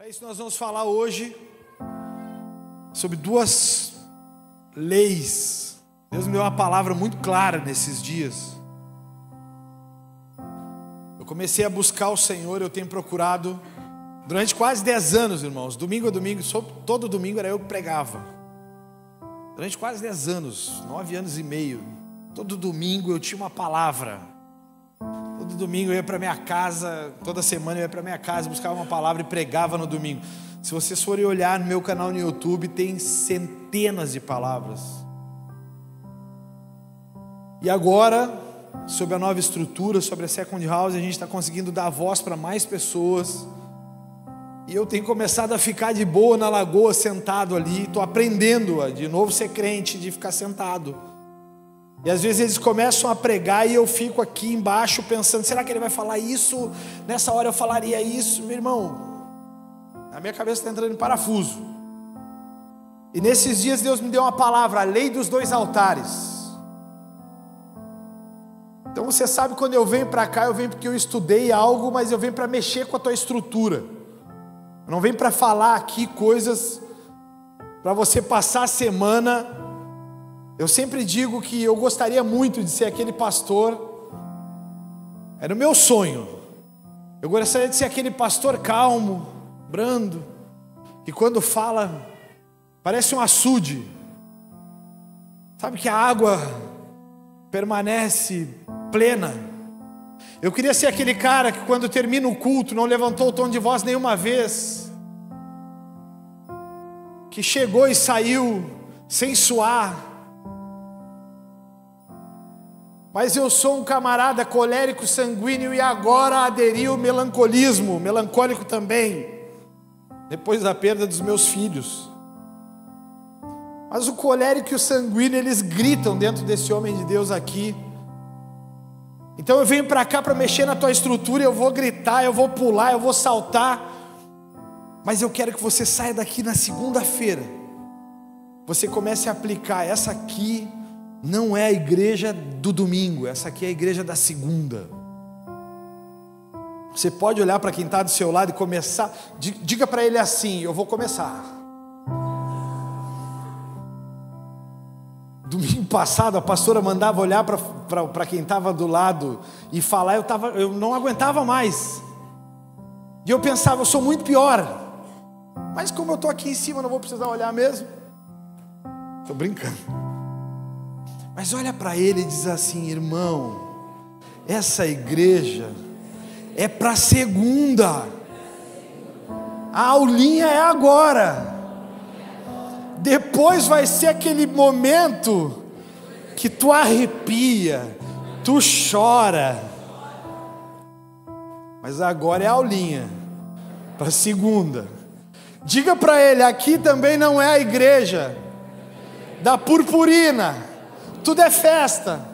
Para isso nós vamos falar hoje sobre duas leis. Deus me deu uma palavra muito clara nesses dias. Eu comecei a buscar o Senhor, eu tenho procurado durante quase 10 anos, irmãos. Domingo a domingo, todo domingo era eu que pregava. Durante quase 10 anos, 9 anos e meio, todo domingo eu tinha uma palavra. Todo domingo eu ia para minha casa, toda semana eu ia para minha casa, buscava uma palavra e pregava no domingo. Se vocês forem olhar no meu canal no YouTube, tem centenas de palavras. E agora, sobre a nova estrutura, sobre a Second House, a gente está conseguindo dar voz para mais pessoas. E eu tenho começado a ficar de boa na lagoa, sentado ali. Estou aprendendo a de novo ser crente, de ficar sentado. E às vezes eles começam a pregar e eu fico aqui embaixo pensando, será que ele vai falar isso? Nessa hora eu falaria isso. Meu irmão, a minha cabeça está entrando em parafuso. E nesses dias Deus me deu uma palavra, a lei dos 2 altares. Então você sabe, quando eu venho para cá, eu venho porque eu estudei algo, mas eu venho para mexer com a tua estrutura. Eu não venho para falar aqui coisas para você passar a semana. Eu sempre digo que eu gostaria muito de ser aquele pastor. Era o meu sonho. Eu gostaria de ser aquele pastor calmo, brando, que quando fala parece um açude. Sabe que a água permanece plena. Eu queria ser aquele cara que quando termina o culto não levantou o tom de voz nenhuma vez, que chegou e saiu sem suar. Mas eu sou um camarada colérico, sanguíneo e agora aderi ao melancolismo, melancólico também, depois da perda dos meus filhos. Mas o colérico e o sanguíneo, eles gritam dentro desse homem de Deus aqui. Então eu venho para cá para mexer na tua estrutura, eu vou gritar, eu vou pular, eu vou saltar. Mas eu quero que você saia daqui na segunda-feira. Você comece a aplicar. Essa aqui não é a igreja do domingo, essa aqui é a igreja da segunda. Você pode olhar para quem está do seu lado e começar. Diga para ele assim: eu vou começar. Domingo passado a pastora mandava olhar para quem estava do lado e falar, eu não aguentava mais. E eu pensava, eu sou muito pior. Mas como eu estou aqui em cima, não vou precisar olhar mesmo. Estou brincando. Mas olha para ele e diz assim: irmão, essa igreja é para segunda. A aulinha é agora. Depois vai ser aquele momento que tu arrepia, tu chora. Mas agora é a aulinha para segunda. Diga para ele, aqui também não é a igreja da purpurina. Tudo é festa.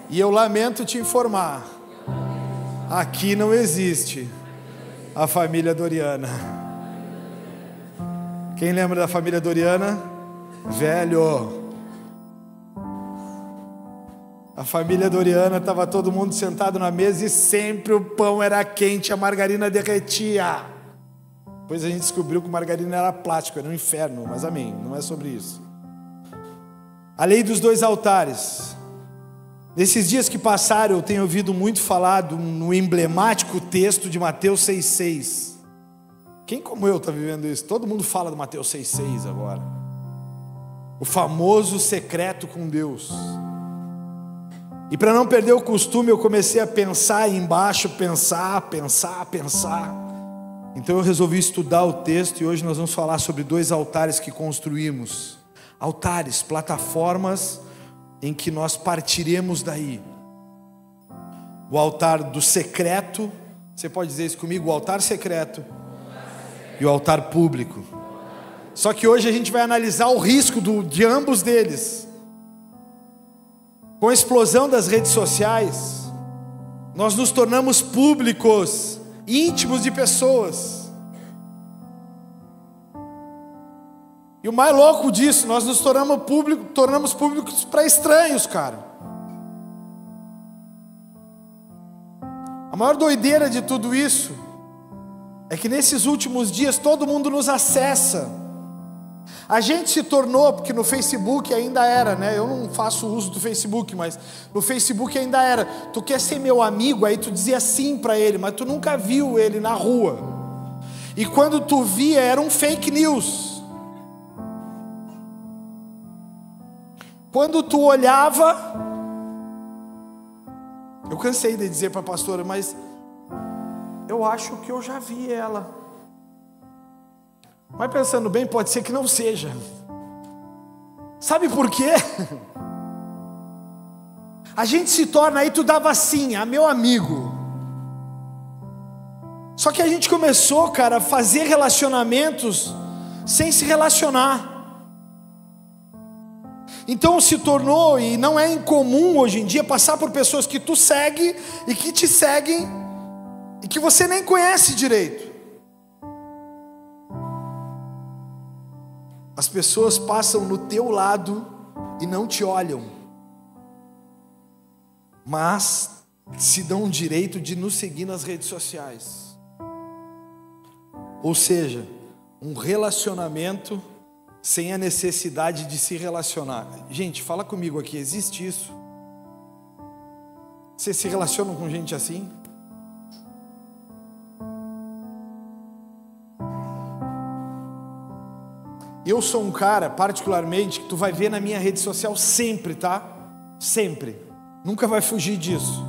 E eu lamento te informar, aqui não existe a família Doriana. Quem lembra da família Doriana? Velho. A família Doriana estava todo mundo sentado na mesa e sempre o pão era quente, a margarina derretia. Depois a gente descobriu que margarina era plástico, era um inferno, mas amém, não é sobre isso. A lei dos 2 altares. Nesses dias que passaram, eu tenho ouvido muito falar no emblemático texto de Mateus 6,6. Quem como eu está vivendo isso? Todo mundo fala do Mateus 6,6 agora. O famoso secreto com Deus. E para não perder o costume, eu comecei a pensar aí embaixo, pensar. Então eu resolvi estudar o texto e hoje nós vamos falar sobre 2 altares que construímos. Altares, plataformas em que nós partiremos daí. O altar do secreto, você pode dizer isso comigo, o altar secreto e o altar público. Só que hoje a gente vai analisar o risco de ambos deles. Com a explosão das redes sociais, nós nos tornamos públicos, íntimos de pessoas. E o mais louco disso, nós nos tornamos públicos para estranhos, cara. A maior doideira de tudo isso é que nesses últimos dias todo mundo nos acessa. A gente se tornou, porque no Facebook ainda era, né? Eu não faço uso do Facebook, mas no Facebook ainda era. Tu quer ser meu amigo? Aí tu dizia sim para ele, mas tu nunca viu ele na rua. E quando tu via, era um fake news. Quando tu olhava, eu cansei de dizer para a pastora, mas eu acho que eu já vi ela. Mas pensando bem, pode ser que não seja. Sabe por quê? A gente se torna, aí tu dava assim, meu amigo. Só que a gente começou, cara, a fazer relacionamentos sem se relacionar. Então se tornou, e não é incomum hoje em dia, passar por pessoas que tu segue e que te seguem e que você nem conhece direito. As pessoas passam no teu lado e não te olham, mas se dão o direito de nos seguir nas redes sociais. Ou seja, um relacionamento sem a necessidade de se relacionar. Gente, fala comigo aqui, existe isso? Vocês se relacionam com gente assim? Eu sou um cara, particularmente, que tu vai ver na minha rede social sempre, tá? Sempre. Nunca vai fugir disso.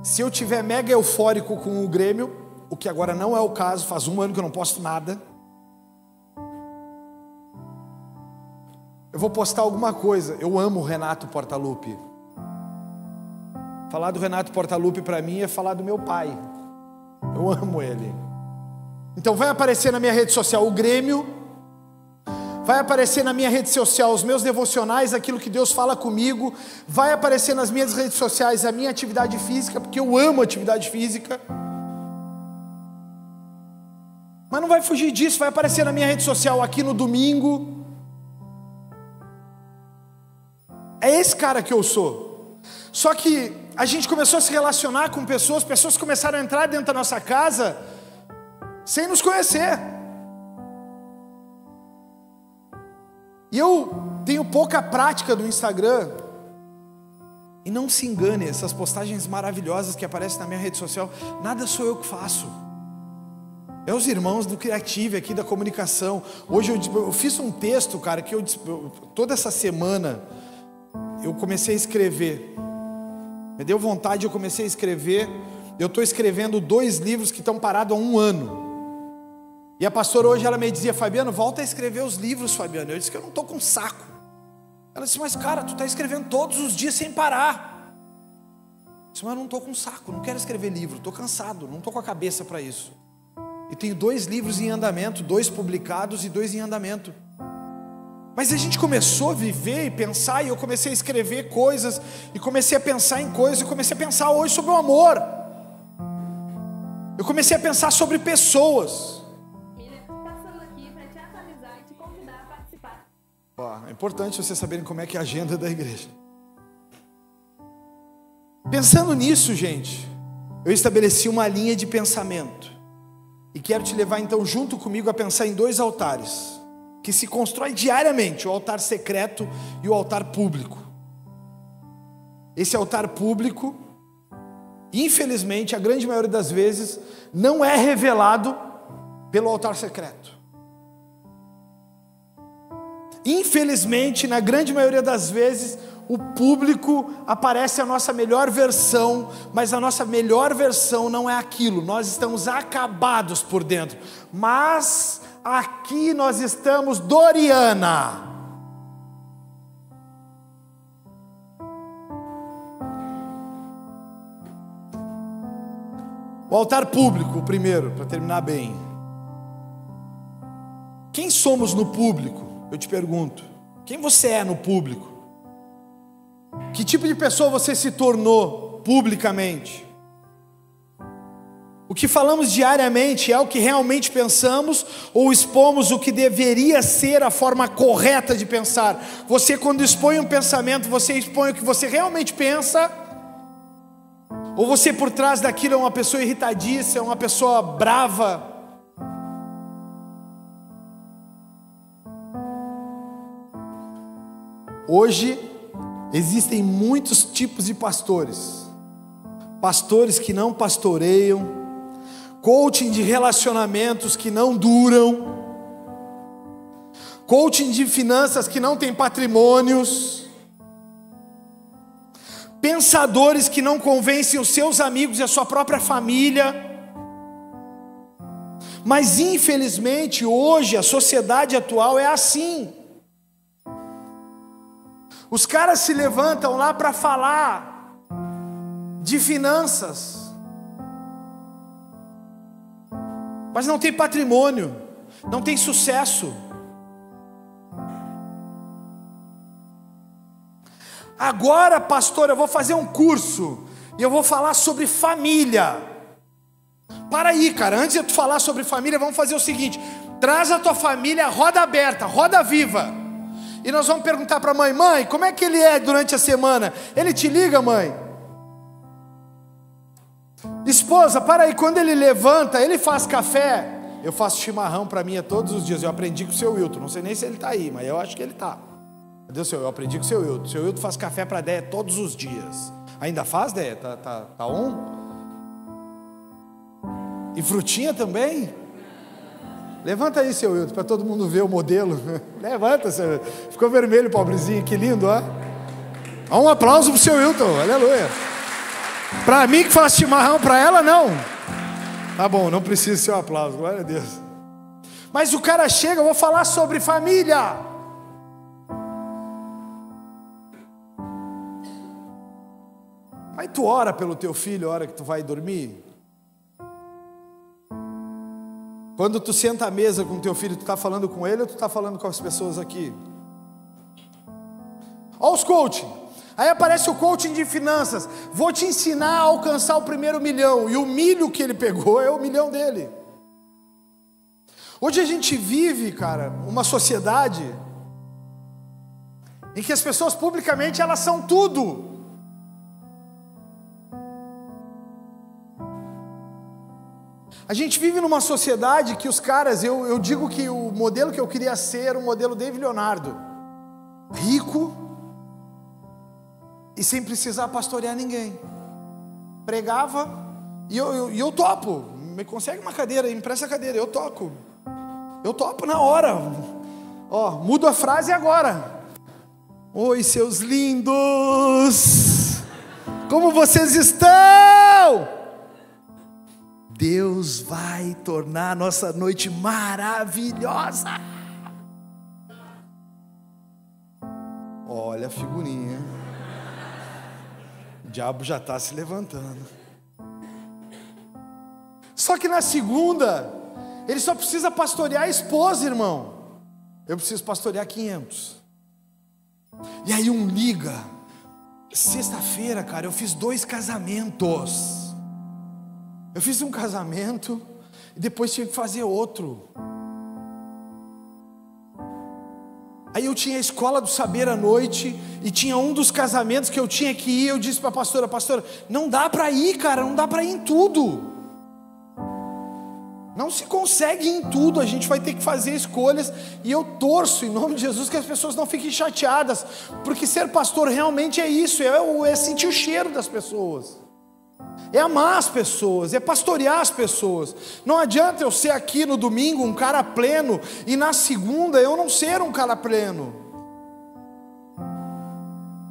Se eu tiver mega eufórico com o Grêmio, o que agora não é o caso, faz um ano que eu não posto nada, eu vou postar alguma coisa. Eu amo o Renato Portaluppi. Falar do Renato Portaluppi para mim é falar do meu pai. Eu amo ele. Então vai aparecer na minha rede social o Grêmio, vai aparecer na minha rede social os meus devocionais, aquilo que Deus fala comigo, vai aparecer nas minhas redes sociais a minha atividade física, porque eu amo atividade física. Mas não vai fugir disso, vai aparecer na minha rede social aqui no domingo. É esse cara que eu sou. Só que a gente começou a se relacionar com pessoas começaram a entrar dentro da nossa casa sem nos conhecer. E eu tenho pouca prática do Instagram. E não se engane, essas postagens maravilhosas que aparecem na minha rede social, nada sou eu que faço. É os irmãos do Criative aqui da comunicação. Hoje eu fiz um texto, cara, que toda essa semana eu comecei a escrever. Me deu vontade, eu comecei a escrever. Eu estou escrevendo 2 livros que estão parados há 1 ano. E a pastora hoje ela me dizia, Fabiano, volta a escrever os livros, Fabiano. Eu disse que eu não estou com saco. Ela disse, mas cara, tu está escrevendo todos os dias sem parar. Eu disse, mas eu não estou com saco, não quero escrever livro, estou cansado, não estou com a cabeça para isso. E tenho 2 livros em andamento, 2 publicados e 2 em andamento. Mas a gente começou a viver e pensar, e eu comecei a escrever coisas, e comecei a pensar em coisas, e comecei a pensar hoje sobre o amor. Eu comecei a pensar sobre pessoas. É importante vocês saberem como é que é a agenda da igreja. Pensando nisso, gente, eu estabeleci uma linha de pensamento. E quero te levar então junto comigo a pensar em 2 altares que se constrói diariamente, o altar secreto e o altar público. Esse altar público, infelizmente, a grande maioria das vezes, não é revelado pelo altar secreto. Infelizmente, na grande maioria das vezes, o público aparece a nossa melhor versão, mas a nossa melhor versão não é aquilo, nós estamos acabados por dentro, mas aqui nós estamos Doriana. O altar público, o primeiro, para terminar bem. Quem somos no público? Eu te pergunto, quem você é no público? Que tipo de pessoa você se tornou publicamente? O que falamos diariamente é o que realmente pensamos ou expomos o que deveria ser a forma correta de pensar? Você, quando expõe um pensamento, você expõe o que você realmente pensa? Ou você por trás daquilo é uma pessoa irritadiça, é uma pessoa brava. Hoje existem muitos tipos de pastores. Pastores que não pastoreiam, coaching de relacionamentos que não duram, coaching de finanças que não tem patrimônios, pensadores que não convencem os seus amigos e a sua própria família. Mas infelizmente hoje a sociedade atual é assim. Os caras se levantam lá para falar de finanças, mas não tem patrimônio, não tem sucesso. Agora, pastor, eu vou fazer um curso e eu vou falar sobre família. Para aí, cara, antes de tu falar sobre família, vamos fazer o seguinte: traz a tua família, roda aberta, roda viva. E nós vamos perguntar para a mãe: mãe, como é que ele é durante a semana? Ele te liga, mãe? Esposa, para aí, quando ele levanta, ele faz café? Eu faço chimarrão para mim todos os dias. Eu aprendi com o seu Wilton, não sei nem se ele está aí, mas eu acho que ele está. Cadê o seu? Eu aprendi com o seu Wilton. O seu Wilton faz café para a Déia todos os dias. Ainda faz, Déia? Tá on? E frutinha também? Levanta aí, seu Wilton, para todo mundo ver o modelo. Levanta, seu Wilton. Ficou vermelho, pobrezinho, que lindo, ó. Um aplauso pro seu Wilton, aleluia. Para mim que faço chimarrão, para ela não. Tá bom, não precisa ser um aplauso, glória a Deus. Mas o cara chega, eu vou falar sobre família. Aí tu ora pelo teu filho a hora que tu vai dormir. Quando tu senta à mesa com teu filho, tu está falando com ele ou tu está falando com as pessoas aqui? Olha os coaching. Aí aparece o coaching de finanças. Vou te ensinar a alcançar o primeiro milhão. E o milho que ele pegou é o milhão dele. Hoje a gente vive, cara, uma sociedade em que as pessoas publicamente elas são tudo. A gente vive numa sociedade que os caras, eu digo que o modelo que eu queria ser era o modelo David Leonardo. Rico e sem precisar pastorear ninguém. Pregava e eu topo. Me consegue uma cadeira, me empresta a cadeira, eu toco. Eu topo na hora. Ó, mudo a frase agora. Oi, seus lindos. Como vocês estão? Deus vai tornar a nossa noite maravilhosa. Olha a figurinha. O diabo já está se levantando. Só que na segunda, ele só precisa pastorear a esposa, irmão. Eu preciso pastorear 500. E aí um liga. Sexta-feira, cara, eu fiz 2 casamentos. Eu fiz um casamento e depois tive que fazer outro. Aí eu tinha a escola do saber à noite e tinha um dos casamentos que eu tinha que ir. Eu disse para a pastora: não dá para ir, cara, não dá para ir em tudo. Não se consegue ir em tudo, a gente vai ter que fazer escolhas. E eu torço em nome de Jesus que as pessoas não fiquem chateadas, porque ser pastor realmente é isso, é sentir o cheiro das pessoas. É amar as pessoas, é pastorear as pessoas. Não adianta eu ser aqui no domingo um cara pleno e na segunda eu não ser um cara pleno.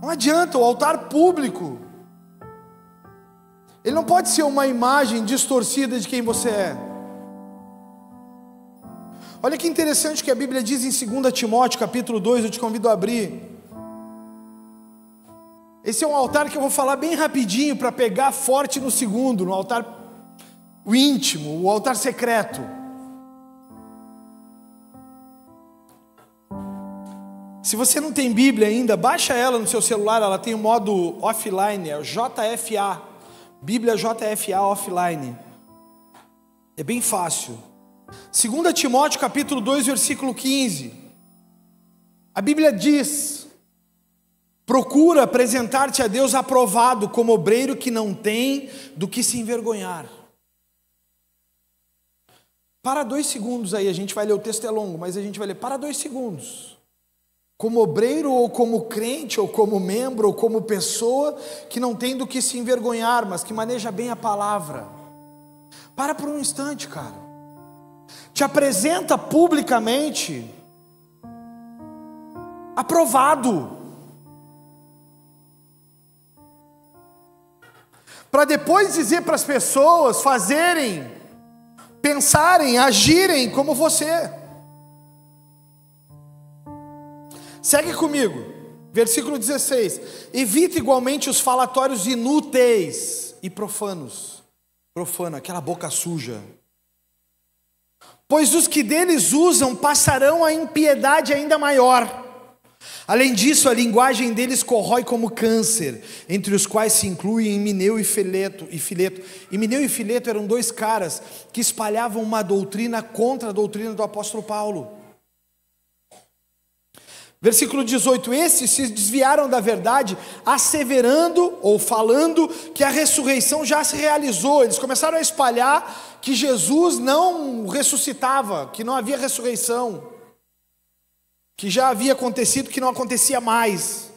Não adianta, o altar público, ele não pode ser uma imagem distorcida de quem você é. Olha que interessante que a Bíblia diz em 2 Timóteo capítulo 2, eu te convido a abrir. Esse é um altar que eu vou falar bem rapidinho para pegar forte no segundo, no altar o íntimo, o altar secreto. Se você não tem Bíblia ainda, baixa ela no seu celular, ela tem o modo offline, é o JFA, Bíblia JFA offline. É bem fácil. 2 Timóteo capítulo 2, versículo 15. A Bíblia diz: Procura apresentar-te a Deus aprovado, como obreiro que não tem do que se envergonhar. Para 2 segundos aí, a gente vai ler, o texto é longo, mas a gente vai ler, para 2 segundos. Como obreiro, ou como crente, ou como membro, ou como pessoa que não tem do que se envergonhar, mas que maneja bem a palavra. Para por um instante, cara. Te apresenta publicamente aprovado. Para depois dizer para as pessoas fazerem, pensarem, agirem como você. Segue comigo, versículo 16. Evita igualmente os falatórios inúteis e profanos. Profano, aquela boca suja. Pois os que deles usam passarão a impiedade ainda maior. Além disso, a linguagem deles corrói como câncer, entre os quais se incluem Himeneu e Fileto. Himeneu e Fileto eram 2 caras que espalhavam uma doutrina contra a doutrina do apóstolo Paulo. Versículo 18, esses se desviaram da verdade, asseverando ou falando que a ressurreição já se realizou. Eles começaram a espalhar que Jesus não ressuscitava, que não havia ressurreição, que já havia acontecido, que não acontecia mais,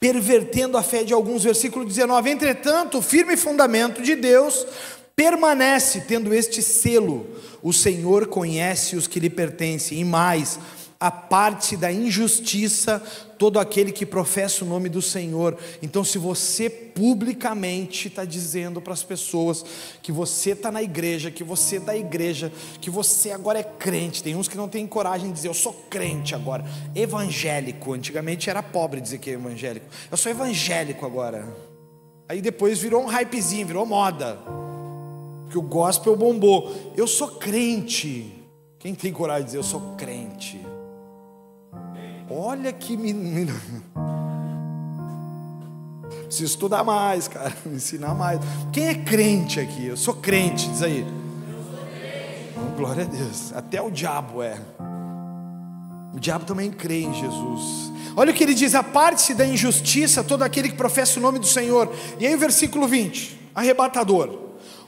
pervertendo a fé de alguns. Versículo 19, entretanto, o firme fundamento de Deus permanece, tendo este selo: o Senhor conhece os que lhe pertencem, e mais, a parte da injustiça, todo aquele que professa o nome do Senhor. Então, se você publicamente está dizendo para as pessoas que você está na igreja, que você é da igreja, que você agora é crente, tem uns que não têm coragem de dizer, eu sou crente agora, evangélico, antigamente era pobre dizer que é evangélico, eu sou evangélico agora, aí depois virou um hypezinho, virou moda, que o gospel bombou, eu sou crente. Quem tem coragem de dizer, eu sou crente? Olha que menino. Preciso estudar mais, cara. Ensinar mais. Quem é crente aqui? Eu sou crente, diz aí. Oh, glória a Deus. Até o diabo é. O diabo também crê em Jesus. Olha o que ele diz: a parte da injustiça, todo aquele que professa o nome do Senhor. E aí o versículo 20, arrebatador.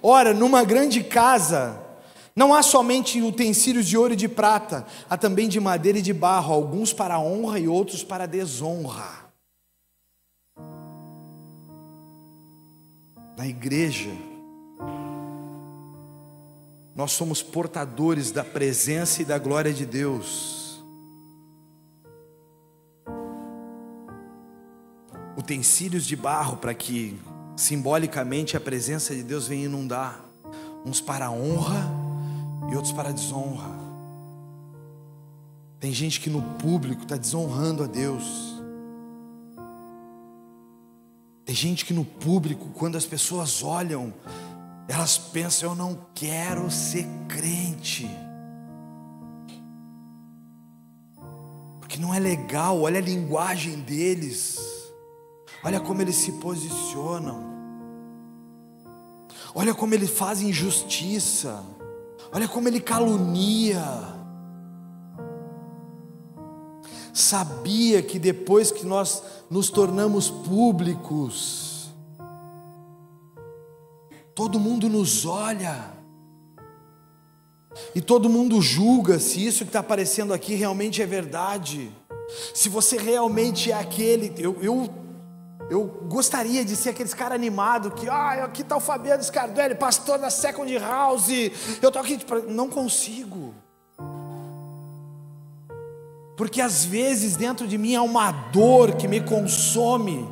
Ora, numa grande casa não há somente utensílios de ouro e de prata, há também de madeira e de barro, alguns para a honra e outros para a desonra. Na igreja, nós somos portadores da presença e da glória de Deus. Utensílios de barro para que, simbolicamente, a presença de Deus venha inundar, uns para a honra e outros para a desonra. Tem gente que no público está desonrando a Deus. Tem gente que no público, quando as pessoas olham, elas pensam, eu não quero ser crente, porque não é legal. Olha a linguagem deles, olha como eles se posicionam, olha como eles fazem injustiça, olha como ele calunia. Sabia que depois que nós nos tornamos públicos, todo mundo nos olha, e todo mundo julga se isso que está aparecendo aqui realmente é verdade, se você realmente é aquele. Eu gostaria de ser aqueles cara animado que, aqui está o Fabiano Scardelli, pastor da Second House, eu estou aqui, não consigo, porque às vezes dentro de mim há uma dor que me consome,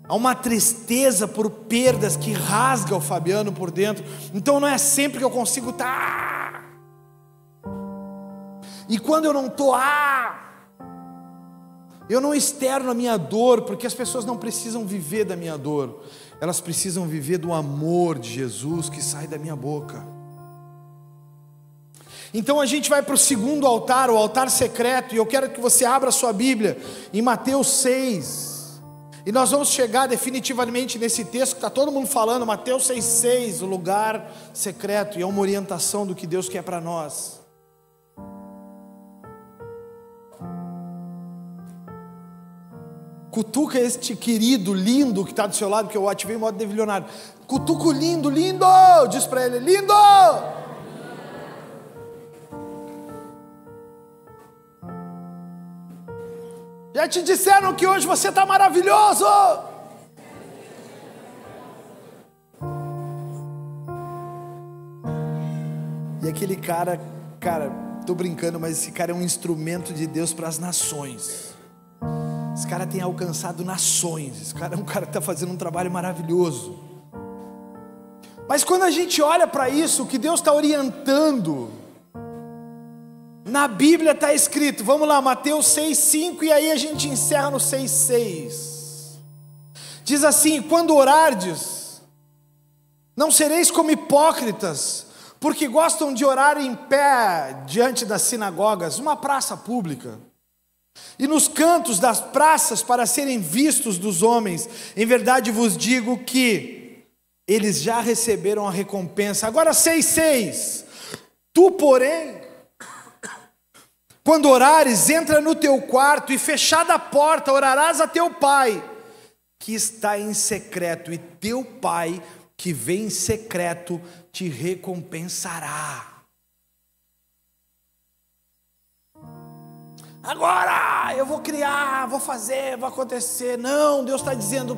há uma tristeza por perdas que rasga o Fabiano por dentro, então não é sempre que eu consigo estar, e quando eu não estou, eu não externo a minha dor, porque as pessoas não precisam viver da minha dor, elas precisam viver do amor de Jesus que sai da minha boca. Então a gente vai para o segundo altar, o altar secreto, e eu quero que você abra a sua Bíblia em Mateus 6, e nós vamos chegar definitivamente nesse texto que está todo mundo falando, Mateus 6,6, o lugar secreto, e é uma orientação do que Deus quer para nós. Cutuca este querido, lindo que está do seu lado, que eu ativei em modo devilionário. Cutuca o lindo, lindo! Diz para ele, lindo! Já te disseram que hoje você está maravilhoso! E aquele cara, tô brincando, mas esse cara é um instrumento de Deus para as nações. Esse cara tem alcançado nações. Esse cara é um cara que está fazendo um trabalho maravilhoso. Mas quando a gente olha para isso, o que Deus está orientando, na Bíblia está escrito, vamos lá, Mateus 6,5, e aí a gente encerra no 6,6. Diz assim: quando orardes, não sereis como hipócritas, porque gostam de orar em pé diante das sinagogas, uma praça pública, e nos cantos das praças para serem vistos dos homens. Em verdade vos digo que eles já receberam a recompensa. Agora 6,6. Tu, porém, quando orares, entra no teu quarto e fechada a porta, orarás a teu pai, que está em secreto, e teu pai, que vem em secreto, te recompensará. Agora eu vou criar, vou fazer, vai acontecer. Não, Deus está dizendo,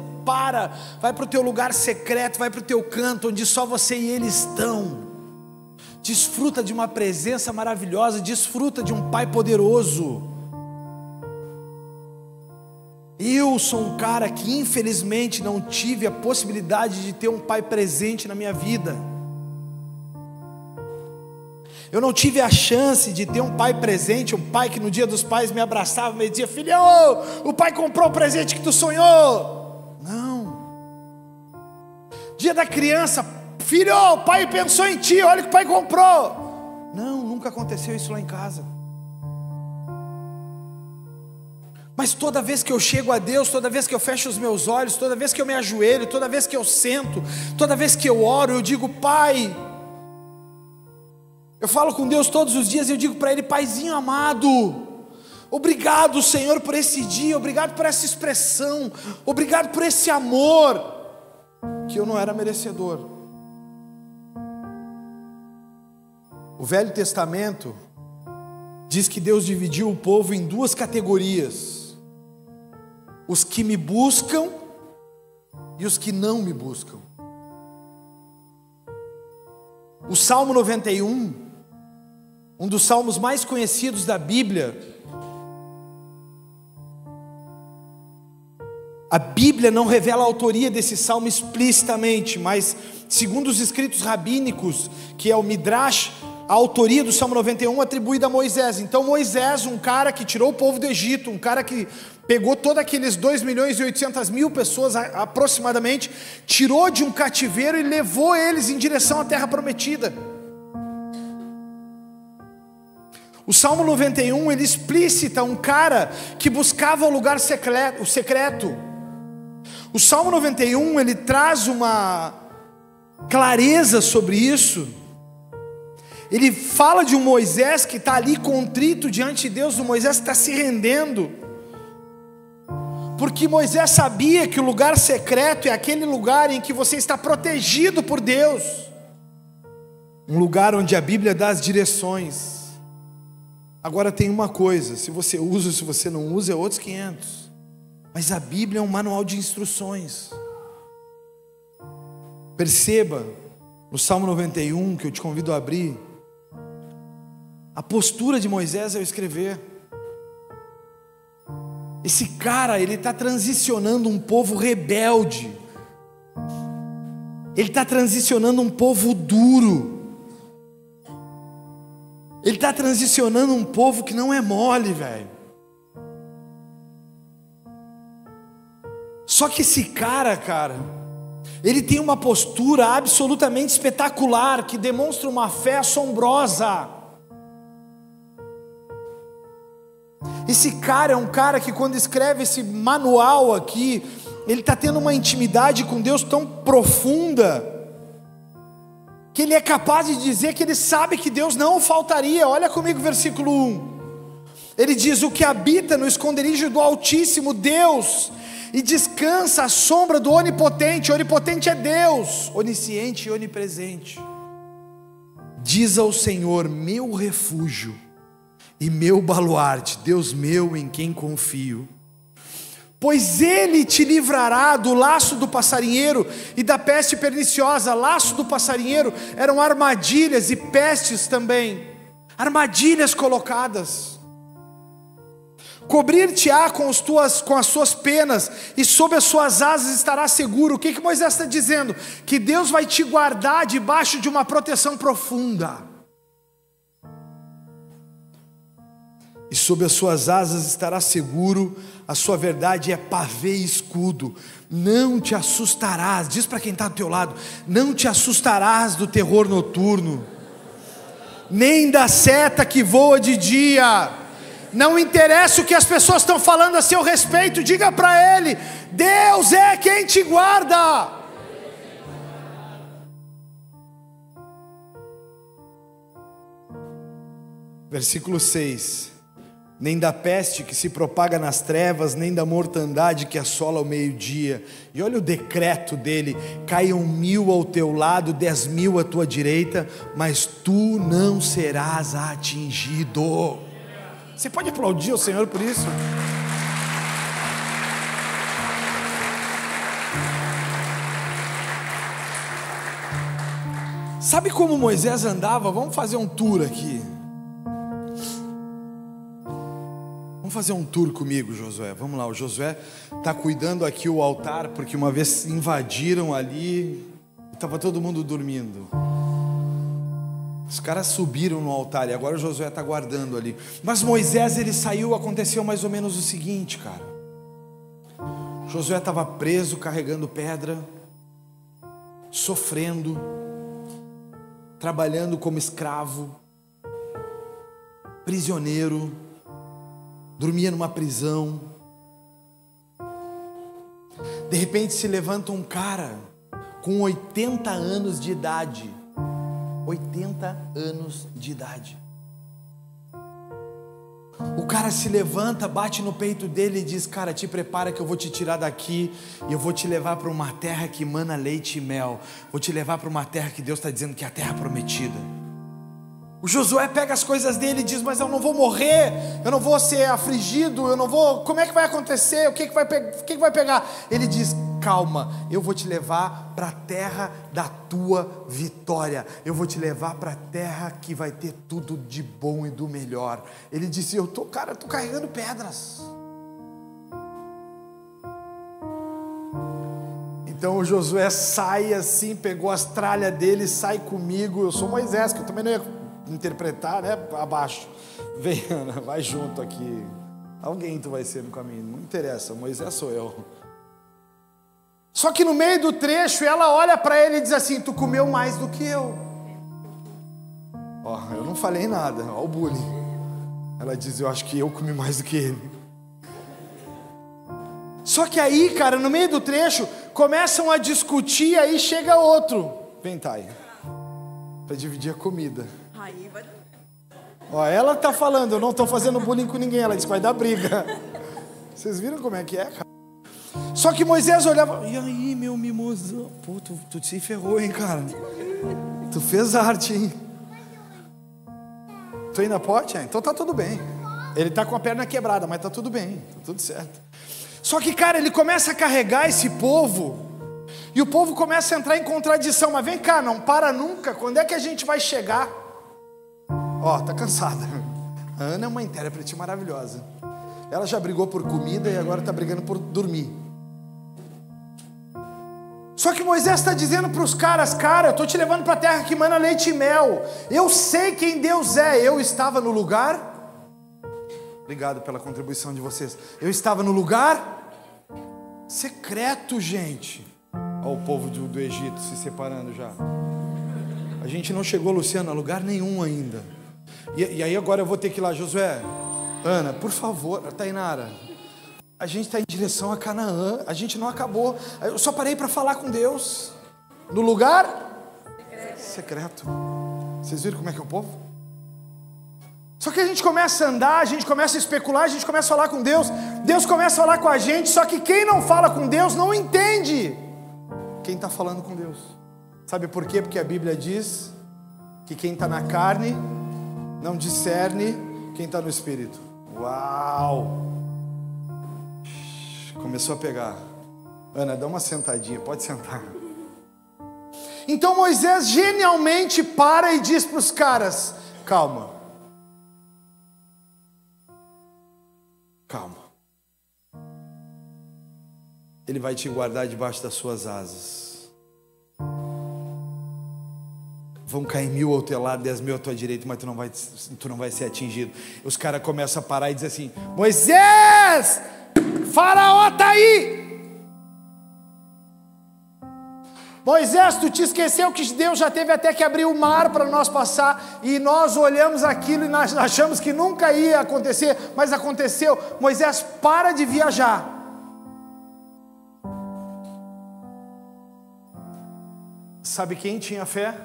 vai para o teu lugar secreto, vai para o teu canto, onde só você e Ele estão. Desfruta de uma presença maravilhosa, desfruta de um Pai poderoso. Eu sou um cara que infelizmente não tive a possibilidade de ter um pai presente na minha vida. Eu não tive a chance de ter um pai presente, um pai que no dia dos pais me abraçava, me dizia, filho, o pai comprou o presente que tu sonhou. Não. Dia da criança, filho, o pai pensou em ti, olha o que o pai comprou. Não, nunca aconteceu isso lá em casa. Mas toda vez que eu chego a Deus, toda vez que eu fecho os meus olhos, toda vez que eu me ajoelho, toda vez que eu sento, toda vez que eu oro, eu digo, Pai. Eu falo com Deus todos os dias e eu digo para Ele, Paizinho amado, obrigado, Senhor, por esse dia, obrigado por essa expressão, obrigado por esse amor, que eu não era merecedor. O Velho Testamento diz que Deus dividiu o povo em duas categorias: os que me buscam e os que não me buscam. O Salmo 91, um dos salmos mais conhecidos da Bíblia. A Bíblia não revela a autoria desse salmo explicitamente, mas segundo os escritos rabínicos, que é o Midrash, a autoria do Salmo 91 atribuída a Moisés. Então Moisés, um cara que tirou o povo do Egito, um cara que pegou todos aqueles 2.800.000 pessoas aproximadamente, tirou de um cativeiro e levou eles em direção à terra prometida. O Salmo 91, ele explicita um cara que buscava o lugar secreto. O Salmo 91, ele traz uma clareza sobre isso. Ele fala de um Moisés que está ali contrito diante de Deus, o Moisés está se rendendo. Porque Moisés sabia que o lugar secreto é aquele lugar em que você está protegido por Deus. Um lugar onde a Bíblia dá as direções. Agora tem uma coisa, se você usa ou se você não usa é outros 500. Mas a Bíblia é um manual de instruções. Perceba, no Salmo 91, que eu te convido a abrir, a postura de Moisés ao escrever. Esse cara, ele está transicionando um povo rebelde. Ele está transicionando um povo duro. Ele está transicionando um povo que não é mole, velho. Só que esse cara, ele tem uma postura absolutamente espetacular, que demonstra uma fé assombrosa. Esse cara é um cara que quando escreve esse manual aqui, ele está tendo uma intimidade com Deus tão profunda, que ele é capaz de dizer que ele sabe que Deus não o faltaria. Olha comigo o versículo 1. Ele diz, o que habita no esconderijo do Altíssimo, Deus e descansa à sombra do onipotente. Onipotente é Deus, onisciente e onipresente. Diz ao Senhor, meu refúgio e meu baluarte, Deus meu em quem confio. Pois Ele te livrará do laço do passarinheiro e da peste perniciosa. Laço do passarinheiro eram armadilhas e pestes também, armadilhas colocadas. Cobrir-te-á com as suas penas e sob as suas asas estará seguro. O que Moisés está dizendo? Que Deus vai te guardar debaixo de uma proteção profunda. E sob as suas asas estará seguro, a sua verdade é pavê e escudo. Não te assustarás, diz para quem está do teu lado, não te assustarás do terror noturno, nem da seta que voa de dia. Não interessa o que as pessoas estão falando a seu respeito, diga para ele, Deus é quem te guarda. Versículo 6. Nem da peste que se propaga nas trevas, nem da mortandade que assola ao meio-dia. E olha o decreto dele: caiam 1000 ao teu lado, 10.000 à tua direita, mas tu não serás atingido. Você pode aplaudir o Senhor por isso? Sabe como Moisés andava? Vamos fazer um tour aqui. Vamos fazer um tour comigo, Josué. Vamos lá, o Josué está cuidando aqui o altar, porque uma vez invadiram ali, estava todo mundo dormindo. Os caras subiram no altar e agora o Josué está guardando ali. Mas Moisés, ele saiu, aconteceu mais ou menos o seguinte, cara. Josué estava preso, carregando pedra, sofrendo, trabalhando como escravo, prisioneiro, dormia numa prisão. De repente se levanta um cara com 80 anos de idade. 80 anos de idade. O cara se levanta, bate no peito dele e diz: cara, te prepara que eu vou te tirar daqui e eu vou te levar para uma terra que mana leite e mel. Vou te levar para uma terra que Deus está dizendo que é a terra prometida. O Josué pega as coisas dele e diz: mas eu não vou morrer, eu não vou ser afligido, eu não vou, como é que vai acontecer, o que vai pegar? Ele diz: calma, eu vou te levar para a terra da tua vitória, eu vou te levar para a terra que vai ter tudo de bom e do melhor. Ele disse: eu tô carregando pedras. Então o Josué sai assim, pegou as tralhas dele, sai comigo. Eu sou Moisés, que eu também não ia interpretar, né? Abaixo. Vem, Ana, vai junto aqui. Alguém tu vai ser no caminho, não interessa, Moisés sou eu. Só que no meio do trecho ela olha para ele e diz assim: tu comeu mais do que eu. Ó, eu não falei nada, ó o bullying. Ela diz: eu acho que eu comi mais do que ele. Só que aí, cara, no meio do trecho começam a discutir, aí chega outro. Vem, Thay, para dividir a comida. Aí vai... Ó, ela tá falando, eu não tô fazendo bullying com ninguém. Ela disse que vai dar briga. Vocês viram como é que é, cara? Só que Moisés olhava: e aí, meu mimosão? Pô, tu se ferrou, hein, cara? Tu fez arte, hein? Tu ainda pode? Então tá tudo bem. Ele tá com a perna quebrada, mas tá tudo bem, tá tudo certo. Só que, cara, ele começa a carregar esse povo, e o povo começa a entrar em contradição. Mas vem cá, não para nunca. Quando é que a gente vai chegar? Ó, tá cansada. A Ana é uma intérprete maravilhosa. Ela já brigou por comida e agora tá brigando por dormir. Só que Moisés está dizendo para os caras: cara, eu estou te levando para a terra que mana leite e mel. Eu sei quem Deus é. Eu estava no lugar... Obrigado pela contribuição de vocês. Eu estava no lugar secreto, gente. Olha o povo do Egito se separando já. A gente não chegou, Luciano, a lugar nenhum ainda. E aí agora eu vou ter que ir lá. Josué, Ana, por favor, Tainara, a gente está em direção a Canaã. A gente não acabou. Eu só parei para falar com Deus. No lugar secreto. Vocês viram como é que é o povo? Só que a gente começa a andar, a gente começa a especular, a gente começa a falar com Deus, Deus começa a falar com a gente, só que quem não fala com Deus não entende quem está falando com Deus. Sabe por quê? Porque a Bíblia diz que quem está na carne não discerne quem está no Espírito. Uau! Começou a pegar. Ana, dá uma sentadinha, pode sentar. Então Moisés genialmente para e diz para os caras: calma. Calma. Ele vai te guardar debaixo das suas asas. Vão cair 1000 ao teu lado, 10.000 à tua direita, mas tu não vai ser atingido. Os caras começam a parar e dizem assim: Moisés, Faraó está aí. Moisés, tu te esqueceu que Deus já teve até que abrir o mar para nós passar, e nós olhamos aquilo e nós achamos que nunca ia acontecer, mas aconteceu. Moisés, para de viajar. Sabe quem tinha fé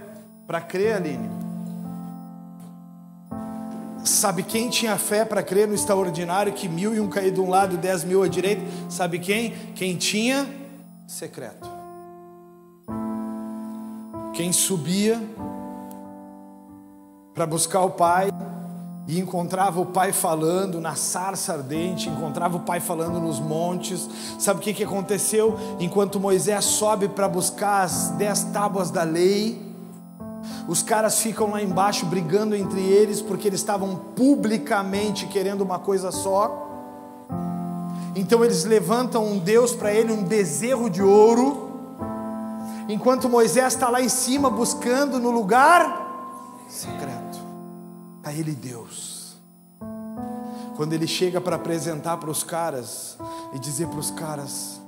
para crer, Aline? Sabe quem tinha fé para crer no extraordinário, que 1000 iam cair de um lado e 10.000 à direita? Sabe quem? Quem tinha secreto. Quem subia para buscar o Pai e encontrava o Pai falando na sarça ardente, encontrava o Pai falando nos montes. Sabe o que aconteceu? Enquanto Moisés sobe para buscar as 10 tábuas da lei, os caras ficam lá embaixo brigando entre eles, porque eles estavam publicamente querendo uma coisa só. Então eles levantam um Deus para ele, um bezerro de ouro, enquanto Moisés está lá em cima buscando no lugar secreto. Está ele, Deus. Quando ele chega para apresentar para os caras e dizer para os caras: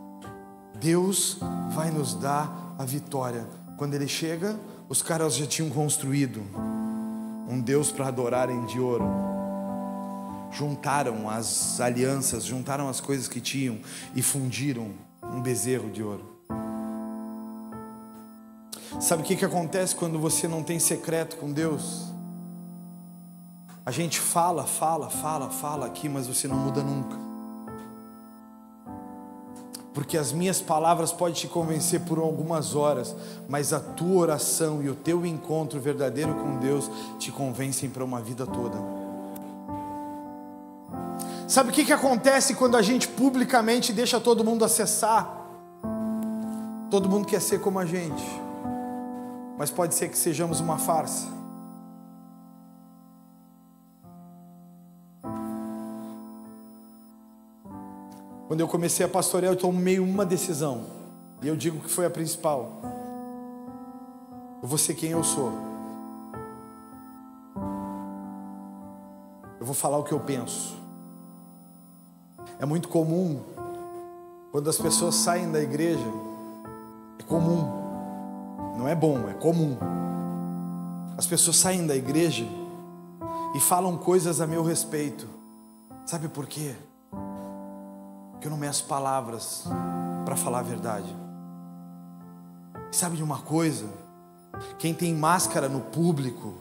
Deus vai nos dar a vitória. Quando ele chega, os caras já tinham construído um Deus para adorarem de ouro. Juntaram as alianças, juntaram as coisas que tinham e fundiram um bezerro de ouro. Sabe o que acontece quando você não tem secreto com Deus? A gente fala aqui, mas você não muda nunca. Porque as minhas palavras podem te convencer por algumas horas, mas a tua oração e o teu encontro verdadeiro com Deus te convencem para uma vida toda. Sabe o que acontece quando a gente publicamente deixa todo mundo acessar? Todo mundo quer ser como a gente, mas pode ser que sejamos uma farsa. Quando eu comecei a pastorear, eu tomei uma decisão, e eu digo que foi a principal: eu vou ser quem eu sou. Eu vou falar o que eu penso. É muito comum, quando as pessoas saem da igreja, é comum, não é bom, é comum. As pessoas saem da igreja e falam coisas a meu respeito. Sabe por quê? Porque eu não meço palavras para falar a verdade. E sabe de uma coisa? Quem tem máscara no público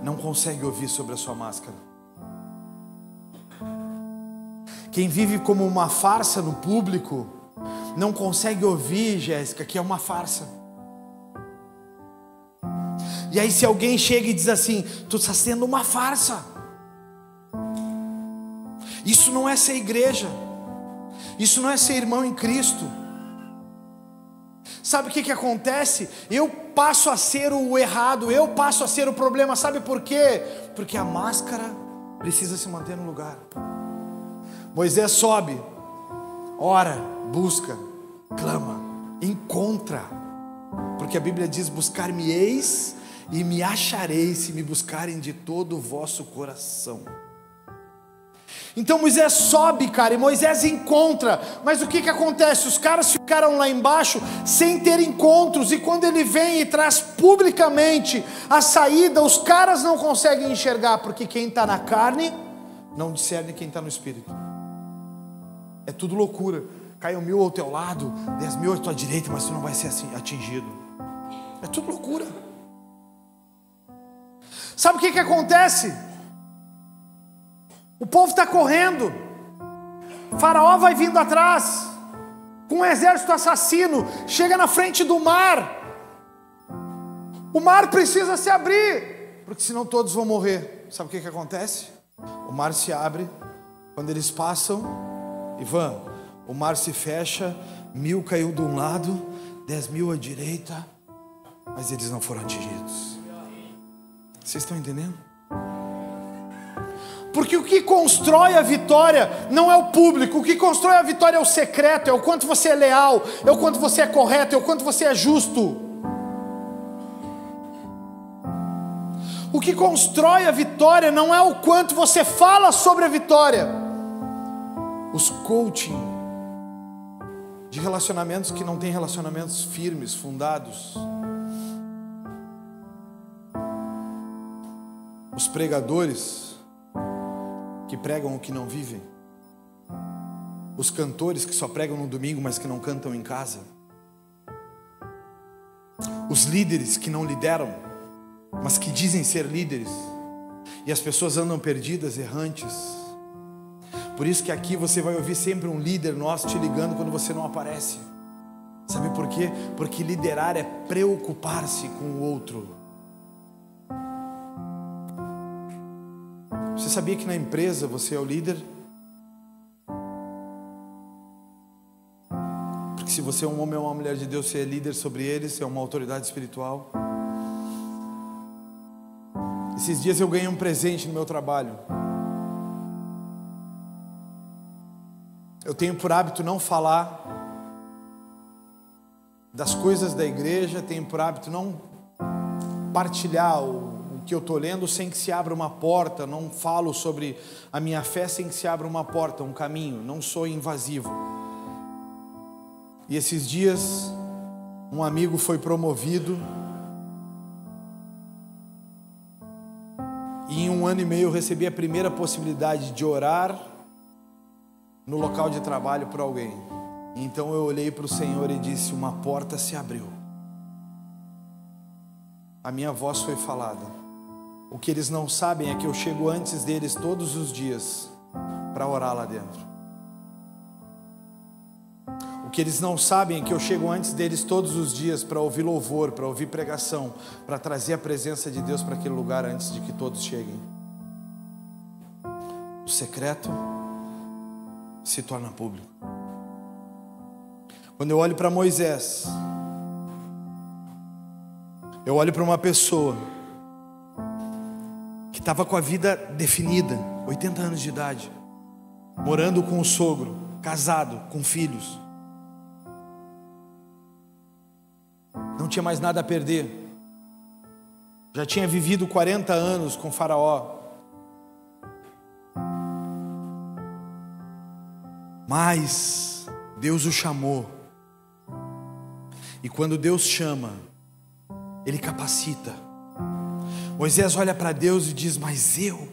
não consegue ouvir sobre a sua máscara. Quem vive como uma farsa no público não consegue ouvir, Jéssica, que é uma farsa. E aí se alguém chega e diz assim: tu está sendo uma farsa, isso não é ser igreja, isso não é ser irmão em Cristo. Sabe o que acontece? Eu passo a ser o errado, eu passo a ser o problema. Sabe por quê? Porque a máscara precisa se manter no lugar. Moisés sobe, ora, busca, clama, encontra, porque a Bíblia diz: buscar-me-eis e me achareis, se me buscarem de todo o vosso coração. Então Moisés sobe, cara, e Moisés encontra. Mas o que acontece? Os caras ficaram lá embaixo sem ter encontros, e quando ele vem e traz publicamente a saída, os caras não conseguem enxergar, porque quem está na carne não discerne quem está no Espírito. É tudo loucura. Caiu 1000 ao teu lado, 10.000 à tua direita, mas tu não vai ser assim atingido. É tudo loucura. Sabe o que acontece? O povo está correndo, Faraó vai vindo atrás, com um exército assassino, chega na frente do mar, o mar precisa se abrir, porque senão todos vão morrer. Sabe o que acontece? O mar se abre, quando eles passam, Ivan, o mar se fecha, 1000 caiu de um lado, 10.000 à direita, mas eles não foram atingidos. Vocês estão entendendo? Porque o que constrói a vitória não é o público, o que constrói a vitória é o secreto, é o quanto você é leal, é o quanto você é correto, é o quanto você é justo. O que constrói a vitória não é o quanto você fala sobre a vitória. Os coaching de relacionamentos que não têm relacionamentos firmes, fundados. Os pregadores que pregam o que não vivem. Os cantores que só pregam no domingo, mas que não cantam em casa. Os líderes que não lideram, mas que dizem ser líderes. E as pessoas andam perdidas, errantes. Por isso que aqui você vai ouvir sempre um líder nosso te ligando quando você não aparece. Sabe por quê? Porque liderar é preocupar-se com o outro. Você sabia que na empresa você é o líder? Porque se você é um homem ou uma mulher de Deus, você é líder sobre eles, você é uma autoridade espiritual. Esses dias eu ganhei um presente no meu trabalho. Eu tenho por hábito não falar das coisas da igreja, tenho por hábito não partilhar o que eu estou lendo sem que se abra uma porta, não falo sobre a minha fé sem que se abra uma porta, um caminho, não sou invasivo. E esses dias, um amigo foi promovido, e em 1 ano e meio eu recebi a primeira possibilidade de orar no local de trabalho por alguém. Então eu olhei para o Senhor e disse: uma porta se abriu. A minha voz foi falada. O que eles não sabem é que eu chego antes deles todos os dias para orar lá dentro. O que eles não sabem é que eu chego antes deles todos os dias para ouvir louvor, para ouvir pregação, para trazer a presença de Deus para aquele lugar antes de que todos cheguem. O secreto se torna público. Quando eu olho para Moisés, eu olho para uma pessoa que estava com a vida definida, 80 anos de idade, morando com o sogro, casado, com filhos. Não tinha mais nada a perder. Já tinha vivido 40 anos com Faraó. Mas Deus o chamou. E quando Deus chama, Ele capacita. Moisés olha para Deus e diz: mas eu?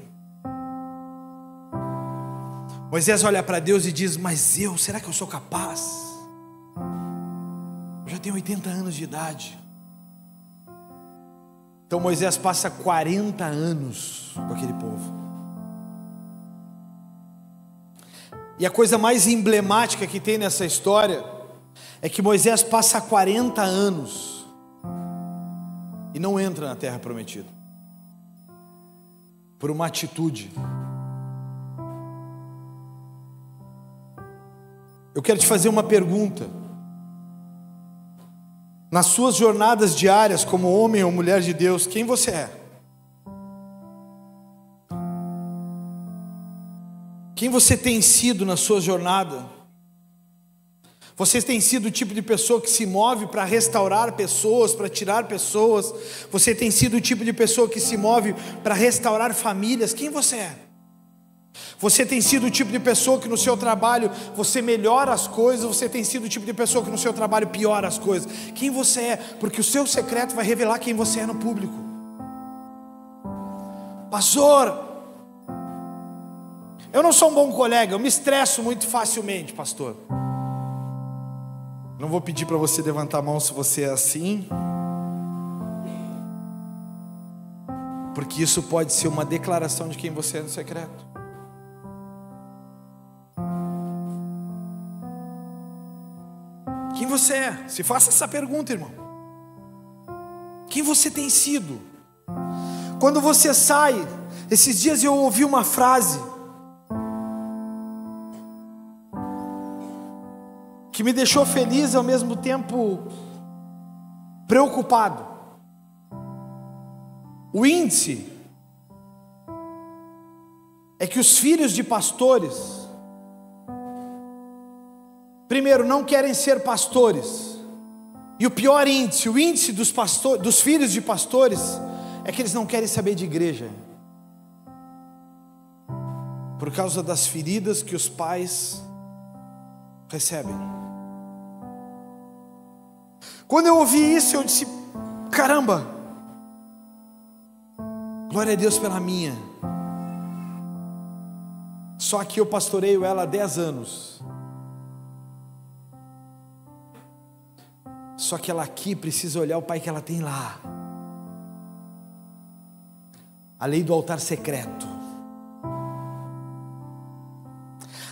Moisés olha para Deus e diz: mas eu? Será que eu sou capaz? Eu já tenho 80 anos de idade. Então Moisés passa 40 anos com aquele povo. E a coisa mais emblemática que tem nessa história é que Moisés passa 40 anos e não entra na terra prometida. Por uma atitude. Eu quero te fazer uma pergunta. Nas suas jornadas diárias como homem ou mulher de Deus, quem você é? Quem você tem sido na sua jornada? Você tem sido o tipo de pessoa que se move para restaurar pessoas, para tirar pessoas? Você tem sido o tipo de pessoa que se move para restaurar famílias? Quem você é? Você tem sido o tipo de pessoa que no seu trabalho você melhora as coisas? Você tem sido o tipo de pessoa que no seu trabalho piora as coisas? Quem você é? Porque o seu secreto vai revelar quem você é no público. Pastor, eu não sou um bom colega, eu me estresso muito facilmente, pastor. Não vou pedir para você levantar a mão se você é assim. porque isso pode ser uma declaração de quem você é no secreto. Quem você é? Se faça essa pergunta, irmão. Quem você tem sido? Quando você sai, esses dias eu ouvi uma frase que me deixou feliz e ao mesmo tempo preocupado. O índice é que os filhos de pastores, primeiro, não querem ser pastores. E o pior índice, o índice dos filhos de pastores, é que eles não querem saber de igreja, por causa das feridas que os pais recebem. Quando eu ouvi isso, eu disse: caramba, glória a Deus pela minha. Só que eu pastoreio ela há 10 anos. Só que ela aqui precisa olhar o pai que ela tem lá. A lei do altar secreto.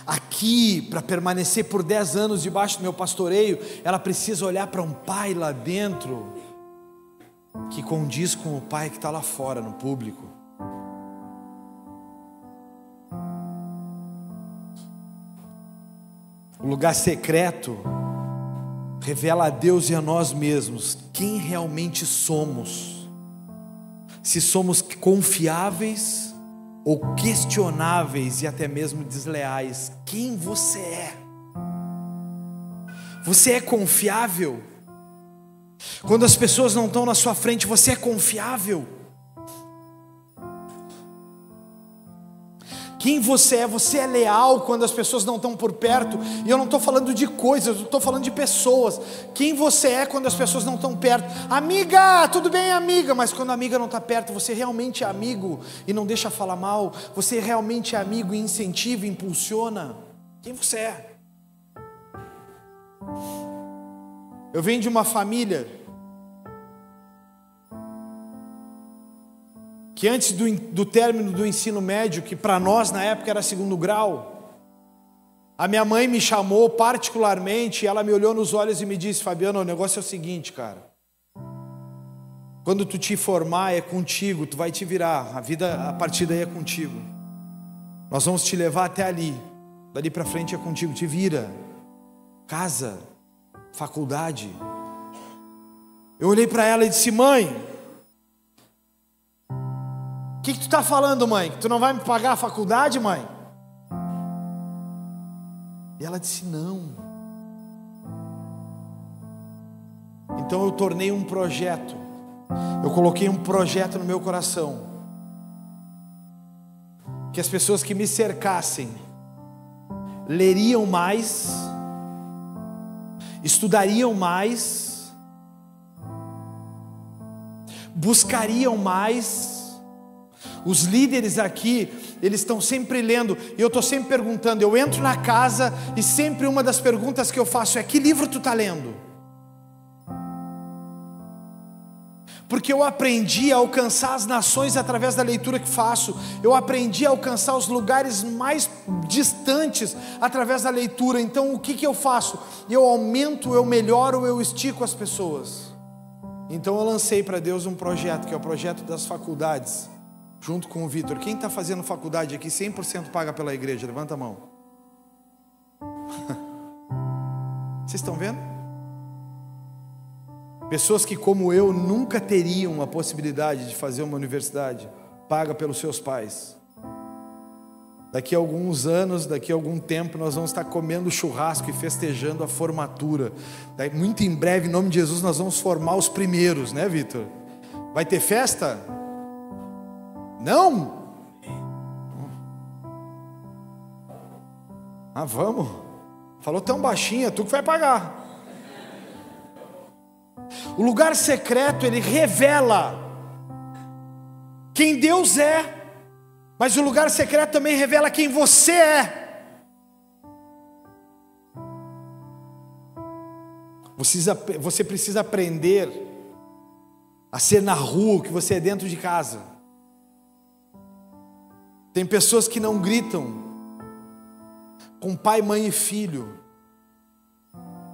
Aqui, para permanecer por 10 anos debaixo do meu pastoreio, ela precisa olhar para um pai lá dentro que condiz com o pai que está lá fora, no público. O lugar secreto revela a Deus e a nós mesmos quem realmente somos. Se somos confiáveis ou questionáveis e até mesmo desleais. Quem você é? Você é confiável? Quando as pessoas não estão na sua frente, você é confiável? Quem você é? Você é leal quando as pessoas não estão por perto? E eu não estou falando de coisas, eu estou falando de pessoas. Quem você é quando as pessoas não estão perto? Amiga, tudo bem, amiga? Mas quando a amiga não está perto, você realmente é amigo e não deixa falar mal? Você realmente é amigo e incentiva, impulsiona? Quem você é? Eu venho de uma família que antes do término do ensino médio, que para nós na época era 2º grau, a minha mãe me chamou particularmente, ela me olhou nos olhos e me disse: Fabiano, o negócio é o seguinte, cara, quando tu te formar é contigo, tu vai te virar, a vida a partir daí é contigo, nós vamos te levar até ali, dali para frente é contigo, te vira, casa, faculdade. Eu olhei para ela e disse: mãe, o que tu está falando, mãe? Que tu não vai me pagar a faculdade, mãe? E ela disse: não. Então eu tornei um projeto, eu coloquei um projeto no meu coração, que as pessoas que me cercassem leriam mais, estudariam mais, buscariam mais. Os líderes aqui, eles estão sempre lendo, e eu estou sempre perguntando, eu entro na casa e sempre uma das perguntas que eu faço é: que livro tu está lendo? Porque eu aprendi a alcançar as nações através da leitura que faço, eu aprendi a alcançar os lugares mais distantes através da leitura. Então o que eu faço? Eu aumento, eu melhoro, eu estico as pessoas. Então eu lancei para Deus um projeto, que é o projeto das faculdades, junto com o Vitor. Quem está fazendo faculdade aqui 100% paga pela igreja? Levanta a mão. Vocês estão vendo? Pessoas que, como eu, nunca teriam a possibilidade de fazer uma universidade, paga pelos seus pais. Daqui a alguns anos, daqui a algum tempo, nós vamos estar comendo churrasco e festejando a formatura. Daí, muito em breve, em nome de Jesus, nós vamos formar os primeiros, né, Vitor? Vai ter festa? Não? Ah, vamos. Falou tão baixinho, é tu que vai pagar. O lugar secreto, ele revela quem Deus é, mas o lugar secreto também revela quem você é. Você precisa aprender a ser na rua o que você é dentro de casa. Tem pessoas que não gritam com pai, mãe e filho,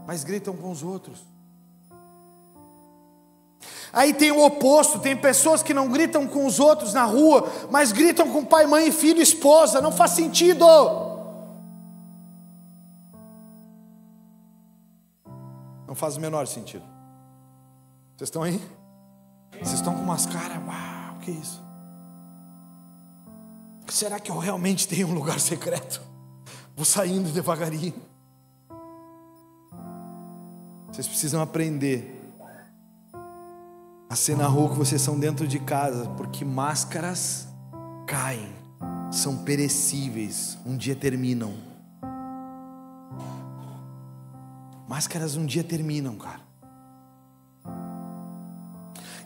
mas gritam com os outros. Aí tem o oposto, tem pessoas que não gritam com os outros na rua, mas gritam com pai, mãe, filho, esposa. Não faz sentido. Não faz o menor sentido. Vocês estão aí? Vocês estão com umas caras, uau, que isso? Será que eu realmente tenho um lugar secreto? Vou saindo devagarinho. Vocês precisam aprender a ser na rua que vocês são dentro de casa, porque máscaras caem, são perecíveis, um dia terminam. Máscaras um dia terminam, cara.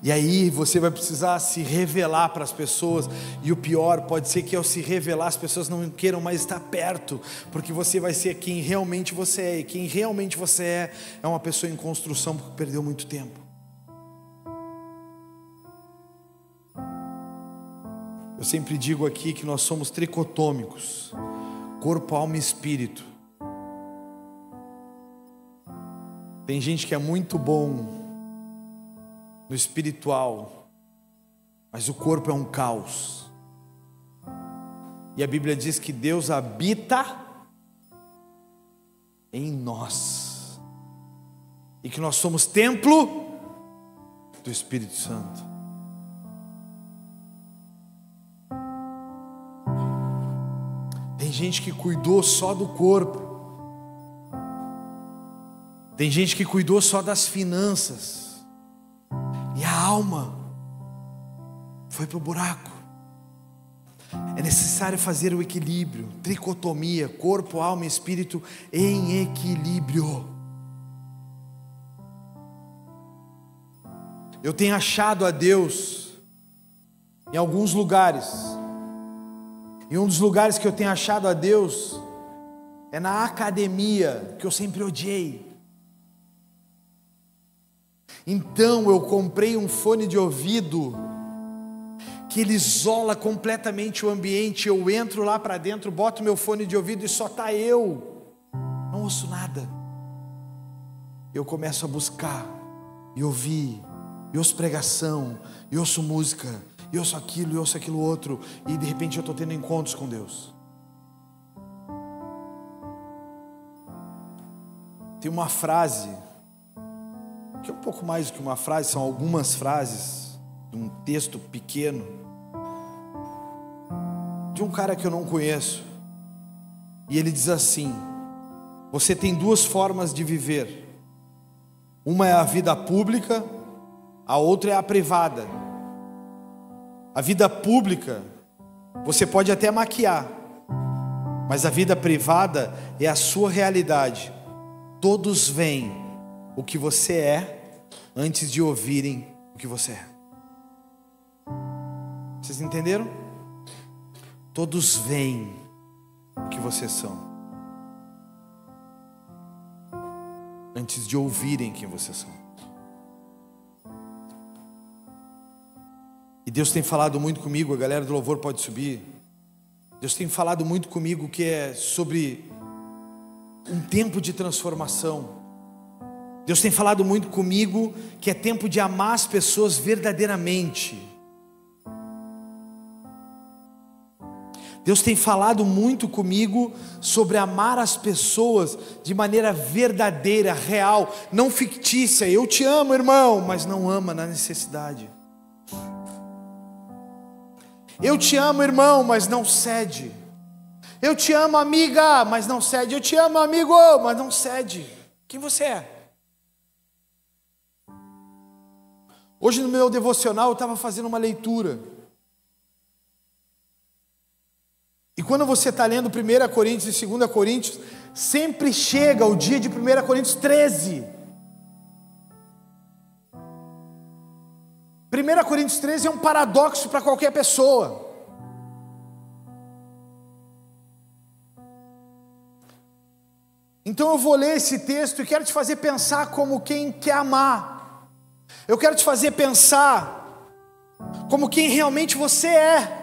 E aí você vai precisar se revelar para as pessoas. E o pior, pode ser que ao se revelar as pessoas não queiram mais estar perto, porque você vai ser quem realmente você é. E quem realmente você é uma pessoa em construção, porque perdeu muito tempo. Eu sempre digo aqui que nós somos tricotômicos: corpo, alma e espírito. Tem gente que é muito bom no espiritual, mas o corpo é um caos. E a Bíblia diz que Deus habita em nós, e que nós somos templo do Espírito Santo. Tem gente que cuidou só do corpo, tem gente que cuidou só das finanças, e a alma foi para o buraco. É necessário fazer o equilíbrio, tricotomia, corpo, alma e espírito em equilíbrio. Eu tenho achado a Deus em alguns lugares, e um dos lugares que eu tenho achado a Deus é na academia, que eu sempre odiei. Então eu comprei um fone de ouvido que ele isola completamente o ambiente. Eu entro lá para dentro, boto meu fone de ouvido e só está eu, não ouço nada. Eu começo a buscar e ouvir, e ouço pregação, e ouço música, e ouço aquilo outro, e de repente eu estou tendo encontros com Deus. Tem uma frase que é um pouco mais do que uma frase, são algumas frases de um texto pequeno, de um cara que eu não conheço, e ele diz assim: você tem duas formas de viver, uma é a vida pública, a outra é a privada. A vida pública você pode até maquiar, mas a vida privada é a sua realidade. Todos veem o que você é antes de ouvirem o que você é. Vocês entenderam? Todos veem o que vocês são antes de ouvirem quem vocês são. E Deus tem falado muito comigo, a galera do louvor pode subir. Deus tem falado muito comigo que é sobre um tempo de transformação. Deus tem falado muito comigo que é tempo de amar as pessoas verdadeiramente. Deus tem falado muito comigo sobre amar as pessoas de maneira verdadeira, real, não fictícia. Eu te amo, irmão, mas não ama na necessidade. Eu te amo, irmão, mas não cede. Eu te amo, amiga, mas não cede. Eu te amo, amigo, mas não cede. Quem você é? Hoje no meu devocional eu estava fazendo uma leitura. E quando você está lendo 1 Coríntios e 2 Coríntios, sempre chega o dia de 1 Coríntios 13. 1 Coríntios 13 é um paradoxo para qualquer pessoa. Então eu vou ler esse texto e quero te fazer pensar como quem quer amar. Eu quero te fazer pensar como quem realmente você é.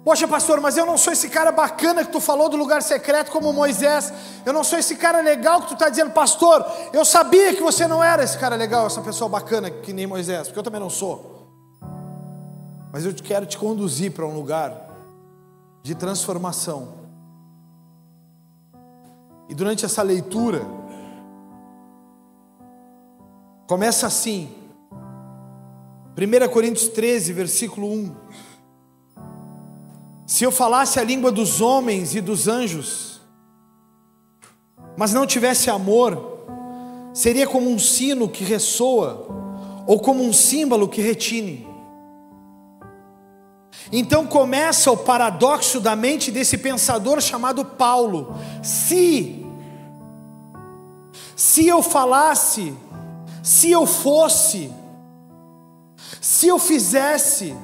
Poxa, pastor, mas eu não sou esse cara bacana que tu falou do lugar secreto como Moisés. Eu não sou esse cara legal que tu está dizendo, pastor. Eu sabia que você não era esse cara legal, essa pessoa bacana que nem Moisés, porque eu também não sou. Mas eu quero te conduzir para um lugar de transformação. E durante essa leitura, começa assim, 1 Coríntios 13, versículo 1. Se eu falasse a língua dos homens e dos anjos, mas não tivesse amor, seria como um sino que ressoa, ou como um símbolo que retine. Então começa o paradoxo da mente desse pensador chamado Paulo. Se eu falasse, se eu fosse, se eu fizesse,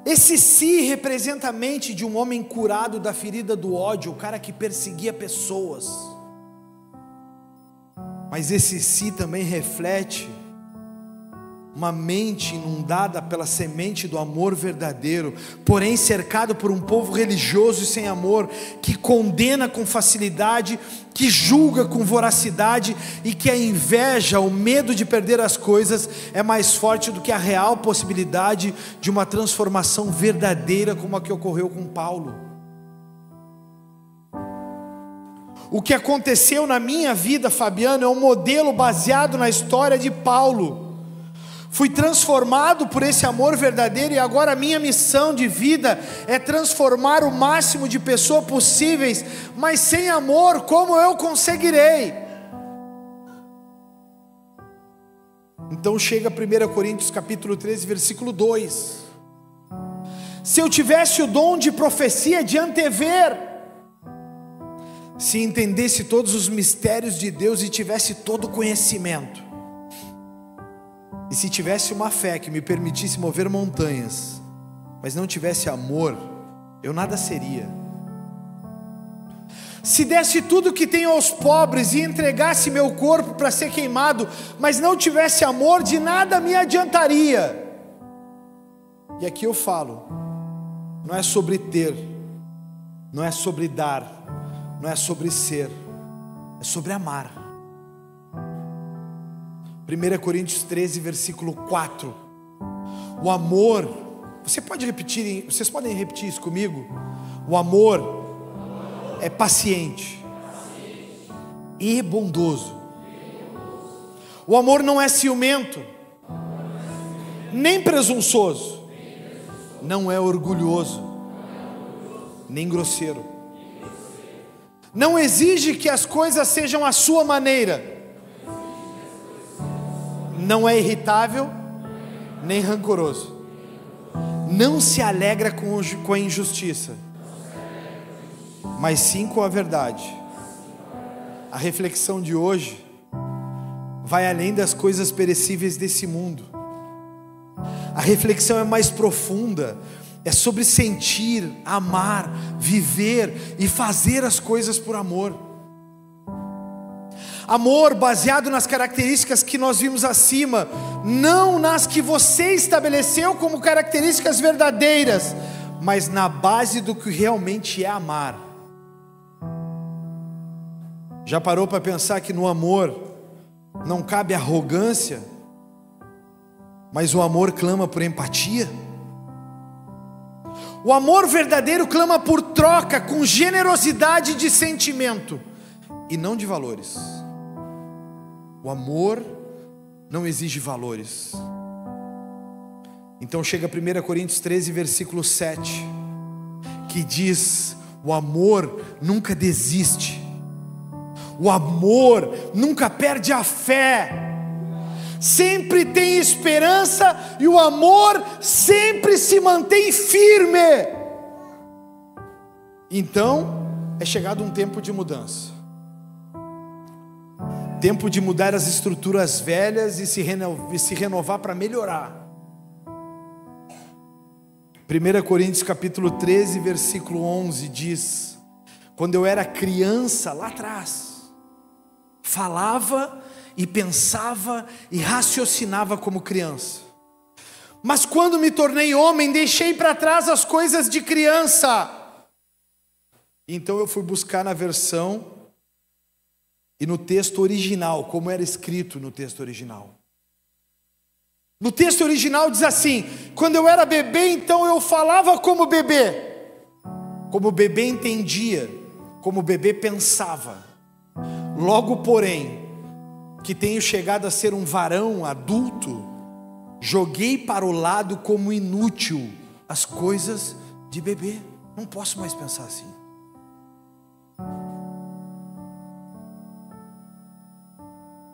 esse si representa a mente de um homem curado da ferida do ódio, o cara que perseguia pessoas. Mas esse si também reflete uma mente inundada pela semente do amor verdadeiro, porém cercado por um povo religioso e sem amor, que condena com facilidade, que julga com voracidade, e que a inveja, o medo de perder as coisas, é mais forte do que a real possibilidade de uma transformação verdadeira, como a que ocorreu com Paulo. O que aconteceu na minha vida, Fabiano, é um modelo baseado na história de Paulo. Fui transformado por esse amor verdadeiro, e agora a minha missão de vida é transformar o máximo de pessoas possíveis, mas sem amor, como eu conseguirei? Então chega 1 Coríntios capítulo 13, versículo 2. Se eu tivesse o dom de profecia, de antever, se entendesse todos os mistérios de Deus e tivesse todo o conhecimento, e se tivesse uma fé que me permitisse mover montanhas, mas não tivesse amor, eu nada seria. Se desse tudo que tenho aos pobres e entregasse meu corpo para ser queimado, mas não tivesse amor, de nada me adiantaria. E aqui eu falo, não é sobre ter, não é sobre dar, não é sobre ser, é sobre amar. 1 Coríntios 13, versículo 4. O amor, vocês podem repetir isso comigo? O amor é paciente e bondoso. O amor não é ciumento, nem presunçoso, não é orgulhoso, nem grosseiro. Não exige que as coisas sejam à sua maneira. Não é irritável, nem rancoroso. Não se alegra com a injustiça, mas sim com a verdade. A reflexão de hoje vai além das coisas perecíveis desse mundo. A reflexão é mais profunda, é sobre sentir, amar, viver e fazer as coisas por amor. Amor baseado nas características que nós vimos acima, não nas que você estabeleceu como características verdadeiras, mas na base do que realmente é amar. Já parou para pensar que no amor não cabe arrogância, mas o amor clama por empatia? O amor verdadeiro clama por troca, com generosidade de sentimento e não de valores. O amor não exige valores. Então chega 1 Coríntios 13, versículo 7, que diz: o amor nunca desiste, o amor nunca perde a fé, sempre tem esperança, e o amor sempre se mantém firme. Então é chegado um tempo de mudança, tempo de mudar as estruturas velhas e se renovar para melhorar. 1 Coríntios capítulo 13, versículo 11 diz: quando eu era criança lá atrás, falava e pensava e raciocinava como criança, Mas quando me tornei homem, deixei para trás as coisas de criança. Então eu fui buscar na versão e no texto original, como era escrito no texto original. No texto original diz assim: quando eu era bebê, então eu falava como bebê entendia, como bebê pensava. Logo, porém, que tenho chegado a ser um varão adulto, joguei para o lado como inútil as coisas de bebê. Não posso mais pensar assim.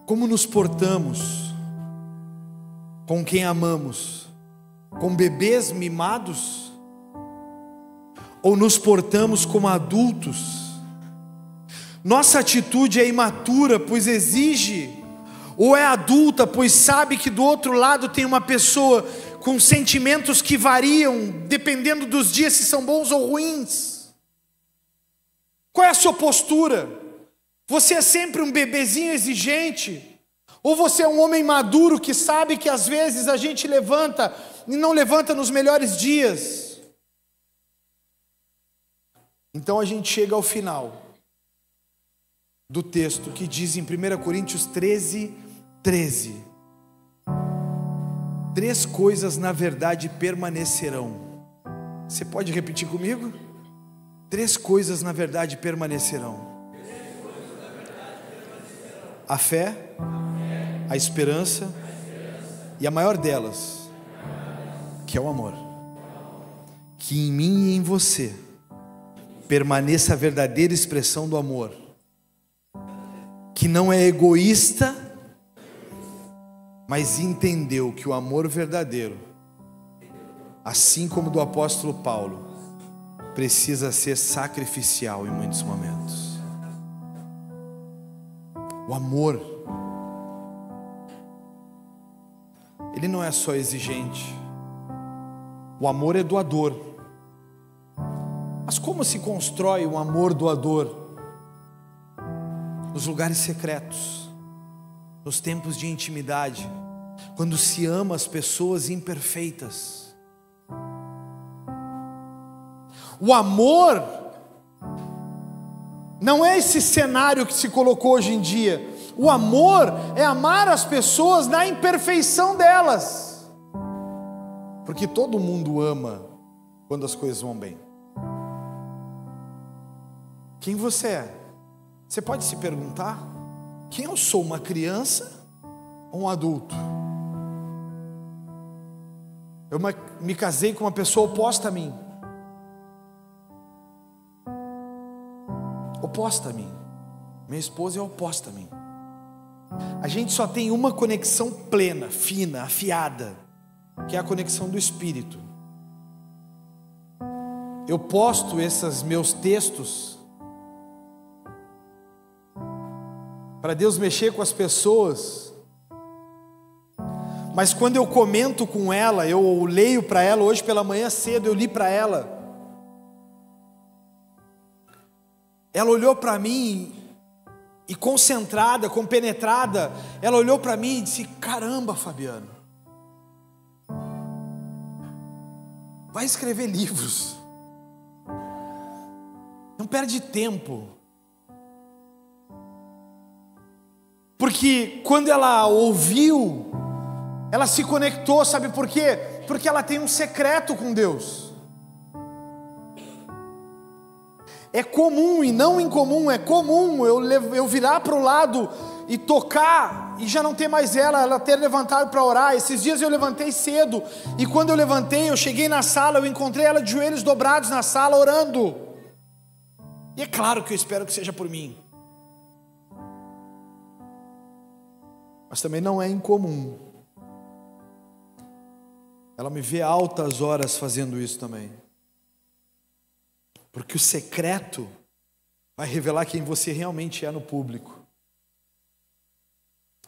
Como nos portamos com quem amamos? Com bebês mimados? Ou nos portamos como adultos? Nossa atitude é imatura, pois exige, ou é adulta, pois sabe que do outro lado tem uma pessoa com sentimentos que variam, dependendo dos dias, se são bons ou ruins? Qual é a sua postura? Você é sempre um bebezinho exigente? Ou você é um homem maduro que sabe que às vezes a gente levanta e não levanta nos melhores dias? Então a gente chega ao final do texto que diz em 1 Coríntios 13:13: três coisas na verdade permanecerão. Você pode repetir comigo? Três coisas na verdade permanecerão: a fé, a esperança e a maior delas, que é o amor. Que em mim e em você permaneça a verdadeira expressão do amor, que não é egoísta, mas entendeu que o amor verdadeiro, assim como do apóstolo Paulo, precisa ser sacrificial em muitos momentos. O amor, ele não é só exigente. O amor é doador. Mas como se constrói um amor doador? Nos lugares secretos, nos tempos de intimidade, quando se ama as pessoas imperfeitas. O amor não é esse cenário que se colocou hoje em dia. O amor é amar as pessoas na imperfeição delas, porque todo mundo ama quando as coisas vão bem. Quem você é? Você pode se perguntar: quem eu sou, uma criança ou um adulto? Eu me casei com uma pessoa oposta a mim. Oposta a mim. Minha esposa é oposta a mim. A gente só tem uma conexão plena, fina, afiada, que é a conexão do Espírito. Eu posto esses meus textos para Deus mexer com as pessoas, mas quando eu comento com ela, eu leio para ela. Hoje pela manhã cedo eu li para ela. Ela olhou para mim e concentrada, compenetrada, ela olhou para mim e disse: caramba, Fabiano, vai escrever livros, não perde tempo. Porque quando ela ouviu, ela se conectou, sabe por quê? Porque ela tem um secreto com Deus. É comum e não incomum, é comum eu virar para o lado e tocar e já não ter mais ela ter levantado para orar. Esses dias eu levantei cedo e quando eu levantei, eu cheguei na sala, eu encontrei ela de joelhos dobrados na sala orando. E é claro que eu espero que seja por mim. Mas também não é incomum ela me vê altas horas fazendo isso também. Porque o secreto vai revelar quem você realmente é no público.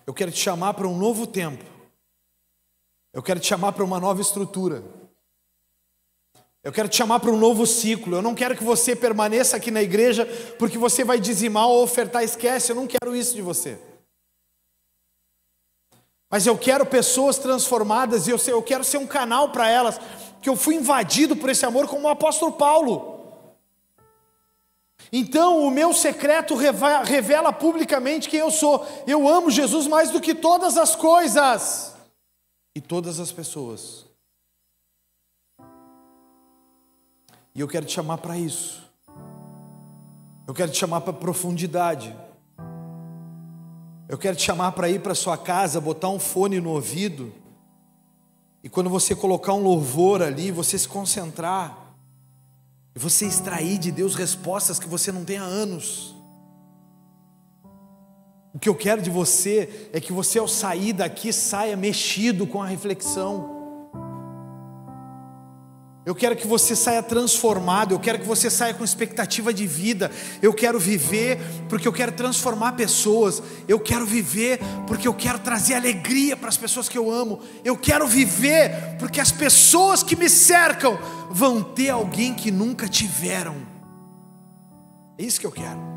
Eu quero te chamar para um novo tempo. Eu quero te chamar para uma nova estrutura. Eu quero te chamar para um novo ciclo. Eu não quero que você permaneça aqui na igreja porque você vai dizimar ou ofertar. Esquece, eu não quero isso de você. mas eu quero pessoas transformadas, e eu quero ser um canal para elas, que eu fui invadido por esse amor como o apóstolo Paulo. Então o meu secreto revela publicamente quem eu sou. Eu amo Jesus mais do que todas as coisas e todas as pessoas. E eu quero te chamar para isso. Eu quero te chamar para profundidade. Eu quero te chamar para ir para sua casa, botar um fone no ouvido, e quando você colocar um louvor ali, você se concentrar, e você extrair de Deus respostas que você não tem há anos. O que eu quero de você é que você, ao sair daqui, saia mexido com a reflexão. Eu quero que você saia transformado, eu quero que você saia com expectativa de vida. Eu quero viver porque eu quero transformar pessoas. Eu quero viver porque eu quero trazer alegria para as pessoas que eu amo. Eu quero viver porque as pessoas que me cercam vão ter alguém que nunca tiveram. É isso que eu quero.